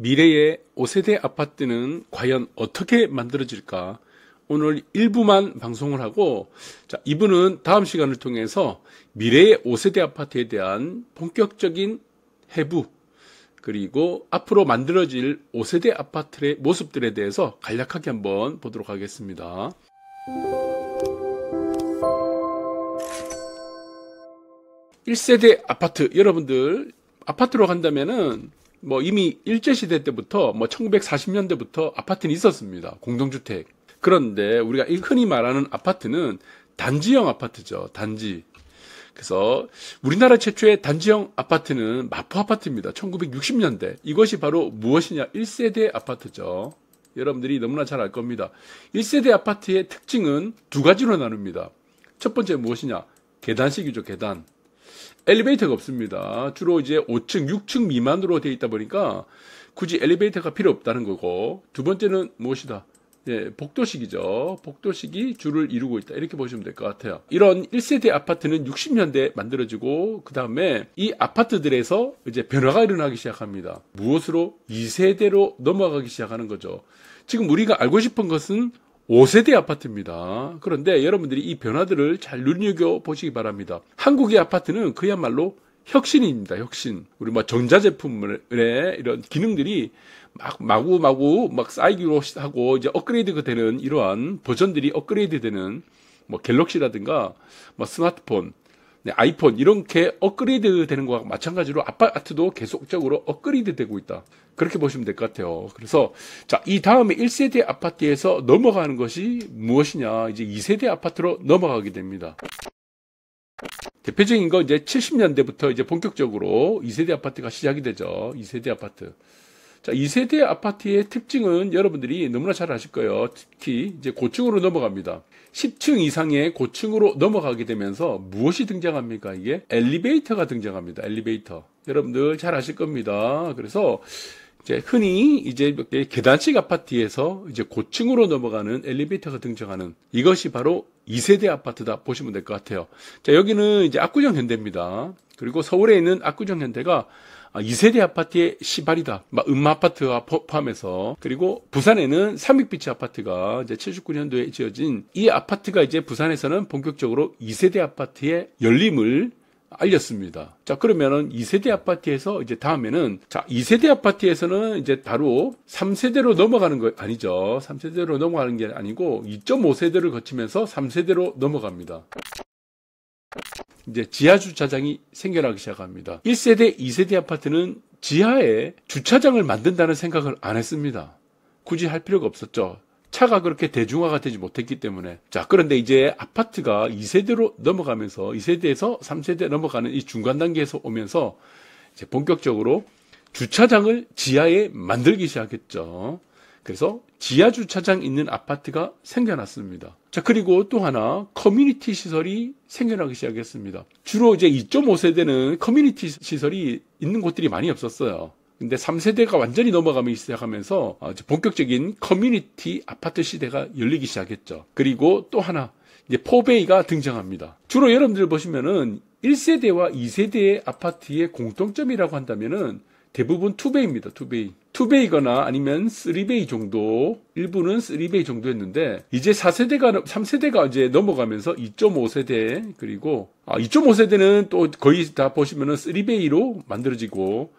미래의 5세대 아파트는 과연 어떻게 만들어질까? 오늘 1부만 방송을 하고, 자, 2부는 다음 시간을 통해서 미래의 5세대 아파트에 대한 본격적인 해부, 그리고 앞으로 만들어질 5세대 아파트의 모습들에 대해서 간략하게 한번 보도록 하겠습니다. 1세대 아파트, 여러분들 아파트로 간다면은 이미 일제시대 때부터 1940년대부터 아파트는 있었습니다. 공동주택. 그런데 우리가 흔히 말하는 아파트는 단지형 아파트죠. 단지. 그래서 우리나라 최초의 단지형 아파트는 마포 아파트입니다. 1960년대. 이것이 바로 무엇이냐? 1세대 아파트죠. 여러분들이 너무나 잘 알 겁니다. 1세대 아파트의 특징은 두 가지로 나눕니다. 첫 번째 무엇이냐? 계단식이죠. 계단. 엘리베이터가 없습니다. 주로 이제 5층, 6층 미만으로 되어 있다 보니까 굳이 엘리베이터가 필요 없다는 거고, 두 번째는 무엇이다? 복도식이죠. 복도식이 주를 이루고 있다. 이렇게 보시면 될 것 같아요. 이런 1세대 아파트는 60년대에 만들어지고, 그 다음에 이 아파트들에서 이제 변화가 일어나기 시작합니다. 무엇으로? 2세대로 넘어가기 시작하는 거죠. 지금 우리가 알고 싶은 것은 5세대 아파트입니다. 그런데 여러분들이 이 변화들을 잘 눈여겨보시기 바랍니다. 한국의 아파트는 그야말로 혁신입니다. 혁신. 우리 전자제품의 이런 기능들이 마구마구 쌓이기로 하고 이제 업그레이드가 되는 이러한 버전들이 업그레이드 되는 갤럭시라든가 스마트폰, 아이폰 이렇게 업그레이드 되는 것과 마찬가지로 아파트도 계속적으로 업그레이드 되고 있다. 그렇게 보시면 될 것 같아요. 그래서 자, 이 다음에 1세대 아파트에서 넘어가는 것이 무엇이냐? 이제 2세대 아파트로 넘어가게 됩니다. 대표적인 거 이제 70년대부터 이제 본격적으로 2세대 아파트가 시작이 되죠. 2세대 아파트. 자, 2세대 아파트의 특징은 여러분들이 너무나 잘 아실 거예요. 특히 이제 고층으로 넘어갑니다. 10층 이상의 고층으로 넘어가게 되면서 무엇이 등장합니까? 이게 엘리베이터가 등장합니다. 엘리베이터. 여러분들 잘 아실 겁니다. 그래서 이제 흔히 이제 계단식 아파트에서 이제 고층으로 넘어가는 엘리베이터가 등장하는 이것이 바로 2세대 아파트다 보시면 될 것 같아요. 자, 여기는 이제 압구정 현대입니다. 그리고 서울에 있는 압구정 현대가 2세대 아파트의 시발이다. 음마 아파트와 포함해서. 그리고 부산에는 삼익비치 아파트가 이제 79년도에 지어진 이 아파트가 이제 부산에서는 본격적으로 2세대 아파트의 열림을 알렸습니다. 자, 그러면은 2세대 아파트에서 이제 다음에는, 자, 2세대 아파트에서는 이제 바로 3세대로 넘어가는 거 아니죠. 3세대로 넘어가는 게 아니고 2.5세대를 거치면서 3세대로 넘어갑니다. 이제 지하 주차장이 생겨나기 시작합니다. 1세대, 2세대 아파트는 지하에 주차장을 만든다는 생각을 안 했습니다. 굳이 할 필요가 없었죠. 차가 그렇게 대중화가 되지 못했기 때문에. 자, 그런데 이제 아파트가 2세대로 넘어가면서 2세대에서 3세대 넘어가는 이 중간 단계에서 오면서 이제 본격적으로 주차장을 지하에 만들기 시작했죠. 그래서 지하 주차장 있는 아파트가 생겨났습니다. 자, 그리고 또 하나 커뮤니티 시설이 생겨나기 시작했습니다. 주로 이제 2.5세대는 커뮤니티 시설이 있는 곳들이 많이 없었어요. 근데 3세대가 완전히 넘어가기 시작하면서 본격적인 커뮤니티 아파트 시대가 열리기 시작했죠. 그리고 또 하나 이제 포베이가 등장합니다. 주로 여러분들 보시면은 1세대와 2세대의 아파트의 공통점이라고 한다면은 대부분 투베이입니다. 투베이거나 아니면 3베이 정도, 일부는 3베이 정도였는데, 이제 3세대가 이제 넘어가면서 2.5세대, 그리고, 2.5세대는 또 거의 다 보시면은 3베이로 만들어지고,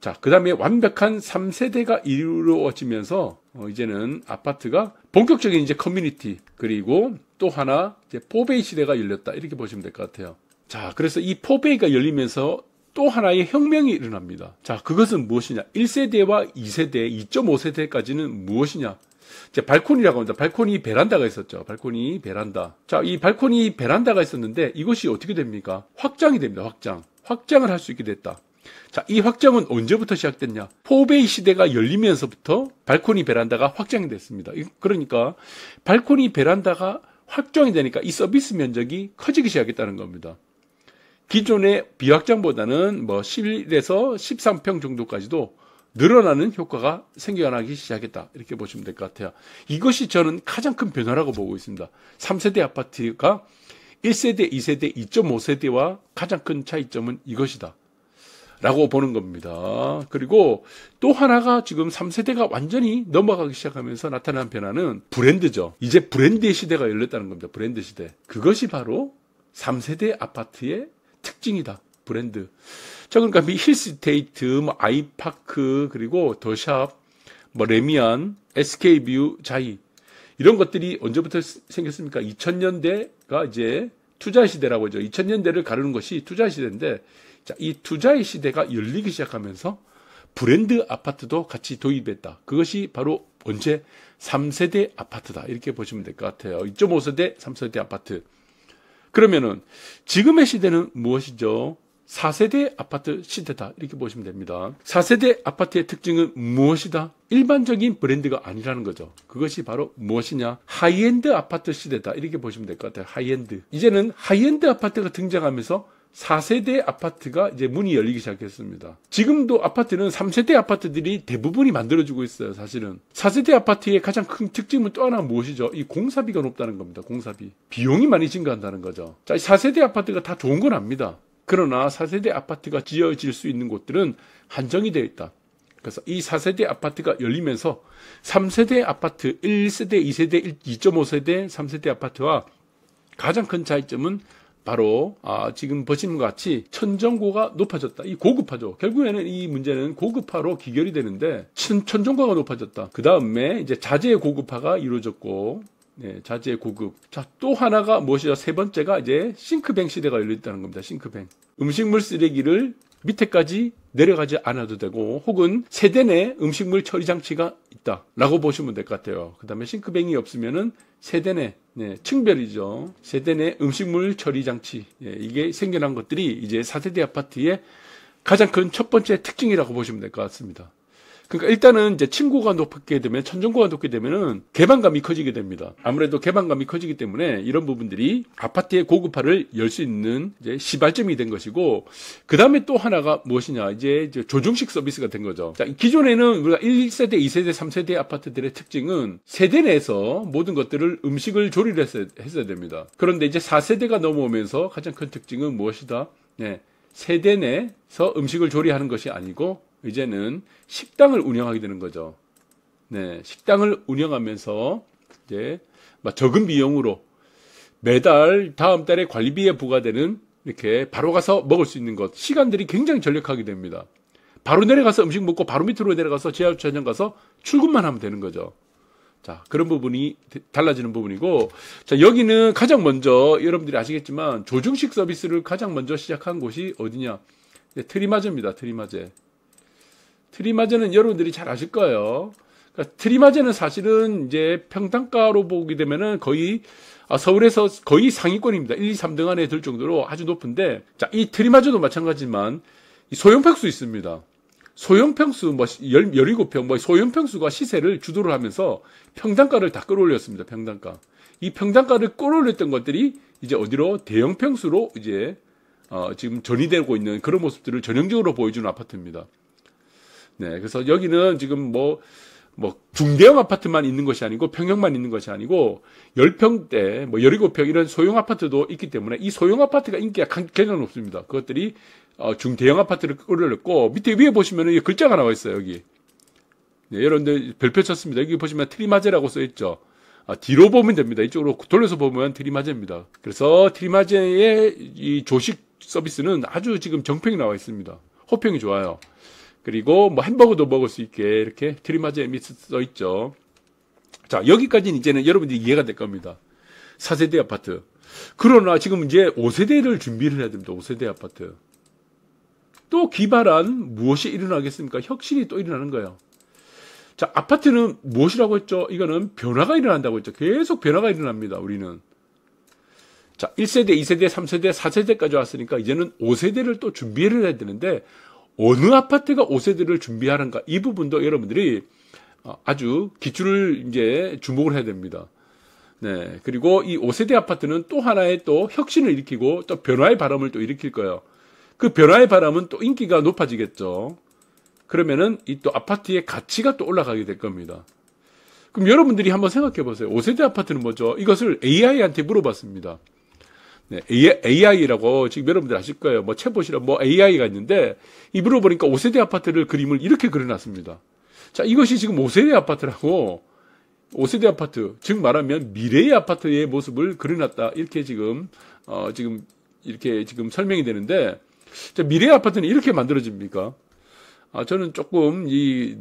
자, 그 다음에 완벽한 3세대가 이루어지면서, 이제는 아파트가 본격적인 이제 커뮤니티, 그리고 또 하나, 이제 4베이 시대가 열렸다. 이렇게 보시면 될 것 같아요. 자, 그래서 이 4베이가 열리면서 또 하나의 혁명이 일어납니다. 자, 그것은 무엇이냐? 1세대와 2세대, 2.5세대까지는 무엇이냐? 이제 발코니라고 합니다. 발코니 베란다가 있었죠. 발코니 베란다. 자, 이 발코니 베란다가 있었는데 이것이 어떻게 됩니까? 확장이 됩니다. 확장을 할 수 있게 됐다. 자, 이 확장은 언제부터 시작됐냐? 포베이 시대가 열리면서부터 발코니 베란다가 확장이 됐습니다. 그러니까 발코니 베란다가 확장이 되니까 이 서비스 면적이 커지기 시작했다는 겁니다. 기존의 비확장보다는 11에서 13평 정도까지도 늘어나는 효과가 생겨나기 시작했다. 이렇게 보시면 될 것 같아요. 이것이 저는 가장 큰 변화라고 보고 있습니다. 3세대 아파트가 1세대, 2세대, 2.5세대와 가장 큰 차이점은 이것이다. 라고 보는 겁니다. 그리고 또 하나가 지금 3세대가 완전히 넘어가기 시작하면서 나타난 변화는 브랜드죠. 이제 브랜드의 시대가 열렸다는 겁니다. 브랜드 시대. 그것이 바로 3세대 아파트의 특징이다. 브랜드. 자, 그러니까 힐스테이트, 뭐 아이파크, 그리고 더샵, 뭐 레미안, SK뷰, 자이. 이런 것들이 언제부터 생겼습니까? 2000년대가 이제 투자의 시대라고 하죠. 2000년대를 가르는 것이 투자의 시대인데, 자, 이 투자의 시대가 열리기 시작하면서 브랜드 아파트도 같이 도입했다. 그것이 바로 언제 3세대 아파트다. 이렇게 보시면 될 것 같아요. 2.5세대, 3세대 아파트. 그러면은 지금의 시대는 무엇이죠? 4세대 아파트 시대다. 이렇게 보시면 됩니다. 4세대 아파트의 특징은 무엇이다? 일반적인 브랜드가 아니라는 거죠. 그것이 바로 무엇이냐? 하이엔드 아파트 시대다. 이렇게 보시면 될 것 같아요. 하이엔드. 이제는 하이엔드 아파트가 등장하면서 4세대 아파트가 이제 문이 열리기 시작했습니다. 지금도 아파트는 3세대 아파트들이 대부분이 만들어지고 있어요. 사실은 4세대 아파트의 가장 큰 특징은 또 하나 무엇이죠? 이 공사비가 높다는 겁니다. 공사비. 비용이 많이 증가한다는 거죠. 자, 4세대 아파트가 다 좋은 건 압니다. 그러나 4세대 아파트가 지어질 수 있는 곳들은 한정이 되어 있다. 그래서 이 4세대 아파트가 열리면서 3세대 아파트, 1세대, 2세대, 2.5세대, 3세대 아파트와 가장 큰 차이점은 바로 지금 보시는 것 같이 천정고가 높아졌다. 이 고급화죠. 결국에는 이 문제는 고급화로 귀결이 되는데 천정고가 높아졌다. 그 다음에 이제 자재의 고급화가 이루어졌고, 네, 자재의 고급. 자, 또 하나가 무엇이죠? 세 번째가 이제 싱크뱅 시대가 열렸다는 겁니다. 싱크뱅. 음식물 쓰레기를 밑에까지 내려가지 않아도 되고, 혹은 세대 내 음식물 처리 장치가 있다라고 보시면 될 것 같아요. 그 다음에 싱크뱅이 없으면은 세대 내, 네, 층별이죠. 세대 내 음식물 처리 장치. 예, 이게 생겨난 것들이 이제 4세대 아파트의 가장 큰 첫 번째 특징이라고 보시면 될 것 같습니다. 그러니까 일단은 이제 층고가 높게 되면, 천정고가 높게 되면은 개방감이 커지게 됩니다. 아무래도 개방감이 커지기 때문에 이런 부분들이 아파트의 고급화를 열 수 있는 이제 시발점이 된 것이고, 그 다음에 또 하나가 무엇이냐, 이제 조중식 서비스가 된 거죠. 자, 기존에는 우리가 1세대, 2세대, 3세대 아파트들의 특징은 세대 내에서 모든 것들을 음식을 조리를 했어야 됩니다. 그런데 이제 4세대가 넘어오면서 가장 큰 특징은 무엇이다? 네, 세대 내에서 음식을 조리하는 것이 아니고 이제는 식당을 운영하게 되는 거죠. 네, 식당을 운영하면서 이제 적은 비용으로 매달 다음 달에 관리비에 부과되는, 이렇게 바로 가서 먹을 수 있는 것, 시간들이 굉장히 절약하게 됩니다. 바로 내려가서 음식 먹고 바로 밑으로 내려가서 지하철장 가서 출근만 하면 되는 거죠. 자, 그런 부분이 달라지는 부분이고, 자, 여기는 가장 먼저 여러분들이 아시겠지만 조중식 서비스를 가장 먼저 시작한 곳이 어디냐? 트리마저입니다. 트리마저. 트리마저는 여러분들이 잘 아실 거예요. 그러니까 트리마저는 사실은 이제 평당가로 보게 되면은 거의 서울에서 거의 상위권입니다. 1, 2, 3등 안에 들 정도로 아주 높은데, 자, 이 트리마저도 마찬가지지만 소형평수 있습니다. 소형평수 17평, 소형평수가 시세를 주도를 하면서 평당가를 다 끌어올렸습니다. 평당가. 이 평당가를 끌어올렸던 것들이 이제 어디로? 대형평수로 이제 지금 전이되고 있는 그런 모습들을 전형적으로 보여주는 아파트입니다. 네, 그래서 여기는 지금 중대형 아파트만 있는 것이 아니고 평형만 있는 것이 아니고 10평대, 17평 이런 소형 아파트도 있기 때문에 이 소형 아파트가 인기가 굉장히 높습니다. 그것들이 중대형 아파트를 끌어올렸고, 밑에 위에 보시면은 이 글자가 나와 있어요, 여기. 네, 여러분들 별표 쳤습니다. 여기 보시면 트리마저라고 써 있죠. 뒤로 보면 됩니다. 이쪽으로 돌려서 보면 트리마저입니다. 그래서 트리마저의 이 조식 서비스는 아주 지금 정평이 나와 있습니다. 호평이 좋아요. 그리고 햄버거도 먹을 수 있게 이렇게 트리마저 밑에 써 있죠. 자, 여기까지는 이제는 여러분들이 이해가 될 겁니다. 4세대 아파트. 그러나 지금 이제 5세대를 준비를 해야 됩니다. 5세대 아파트. 또 기발한 무엇이 일어나겠습니까? 혁신이 또 일어나는 거예요. 자, 아파트는 무엇이라고 했죠? 이거는 변화가 일어난다고 했죠. 계속 변화가 일어납니다. 우리는. 자, 1세대, 2세대, 3세대, 4세대까지 왔으니까 이제는 5세대를 또 준비를 해야 되는데, 어느 아파트가 5세대를 준비하는가, 이 부분도 여러분들이 아주 기출을 이제 주목을 해야 됩니다. 네. 그리고 이 5세대 아파트는 또 하나의 또 혁신을 일으키고 또 변화의 바람을 또 일으킬 거예요. 그 변화의 바람은 또 인기가 높아지겠죠. 그러면은 이 또 아파트의 가치가 또 올라가게 될 겁니다. 그럼 여러분들이 한번 생각해 보세요. 5세대 아파트는 뭐죠? 이것을 AI한테 물어봤습니다. 네, AI라고 지금 여러분들 아실 거예요. 뭐 챗봇이라 뭐 AI가 있는데 입으로 보니까 5세대 아파트를 그림을 이렇게 그려놨습니다. 자, 이것이 지금 5세대 아파트라고 5세대 아파트, 즉 말하면 미래의 아파트의 모습을 그려놨다. 이렇게 지금 이렇게 지금 설명이 되는데, 자, 미래의 아파트는 이렇게 만들어집니까? 저는 조금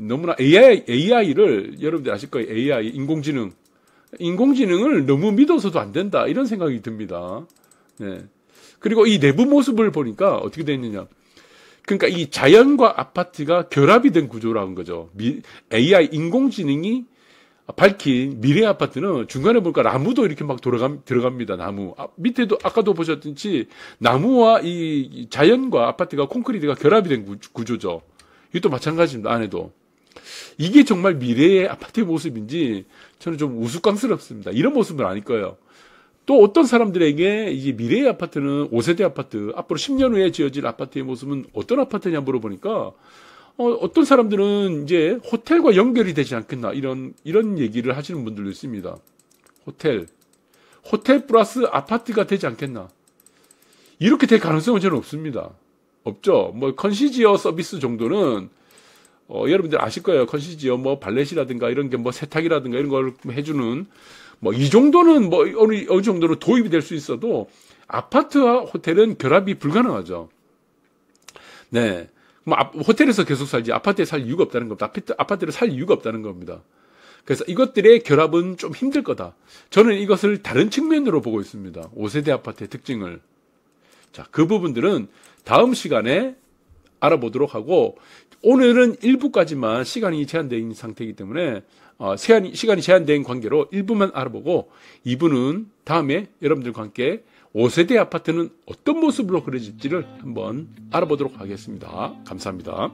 너무나 AI를 여러분들 아실 거예요. AI, 인공지능을 너무 믿어서도 안 된다. 이런 생각이 듭니다. 네. 그리고 이 내부 모습을 보니까 어떻게 되어 있느냐. 그러니까 이 자연과 아파트가 결합이 된 구조라는 거죠. AI, 인공지능이 밝힌 미래 아파트는 중간에 보니까 나무도 이렇게 막 들어갑니다. 나무. 밑에도 아까도 보셨듯이 나무와 이 자연과 아파트가 콘크리트가 결합이 된 구조죠. 이것도 마찬가지입니다. 안에도. 이게 정말 미래의 아파트의 모습인지 저는 좀 우스꽝스럽습니다. 이런 모습은 아닐 거예요. 또 어떤 사람들에게 이 미래의 아파트는 5세대 아파트, 앞으로 10년 후에 지어질 아파트의 모습은 어떤 아파트냐 물어보니까 어떤 사람들은 이제 호텔과 연결이 되지 않겠나 이런 얘기를 하시는 분들도 있습니다. 호텔 플러스 아파트가 되지 않겠나. 이렇게 될 가능성은 저는 없습니다. 없죠. 뭐 컨시지어 서비스 정도는 여러분들 아실 거예요. 컨시지어 뭐 발렛이라든가 이런 게 뭐 세탁이라든가 이런 걸 해주는 뭐 이 정도는 뭐 어느 정도로 도입이 될 수 있어도 아파트와 호텔은 결합이 불가능하죠. 네. 뭐 호텔에서 계속 살지 아파트에 살 이유가 없다는 겁니다. 아파트를 살 이유가 없다는 겁니다. 그래서 이것들의 결합은 좀 힘들 거다. 저는 이것을 다른 측면으로 보고 있습니다. 5세대 아파트의 특징을. 자, 그 부분들은 다음 시간에 알아보도록 하고, 오늘은 1부까지만 시간이 제한되어 있는 상태이기 때문에 시간이 제한된 관계로 1부만 알아보고 2부는 다음에 여러분들과 함께 5세대 아파트는 어떤 모습으로 그려질지를 한번 알아보도록 하겠습니다. 감사합니다.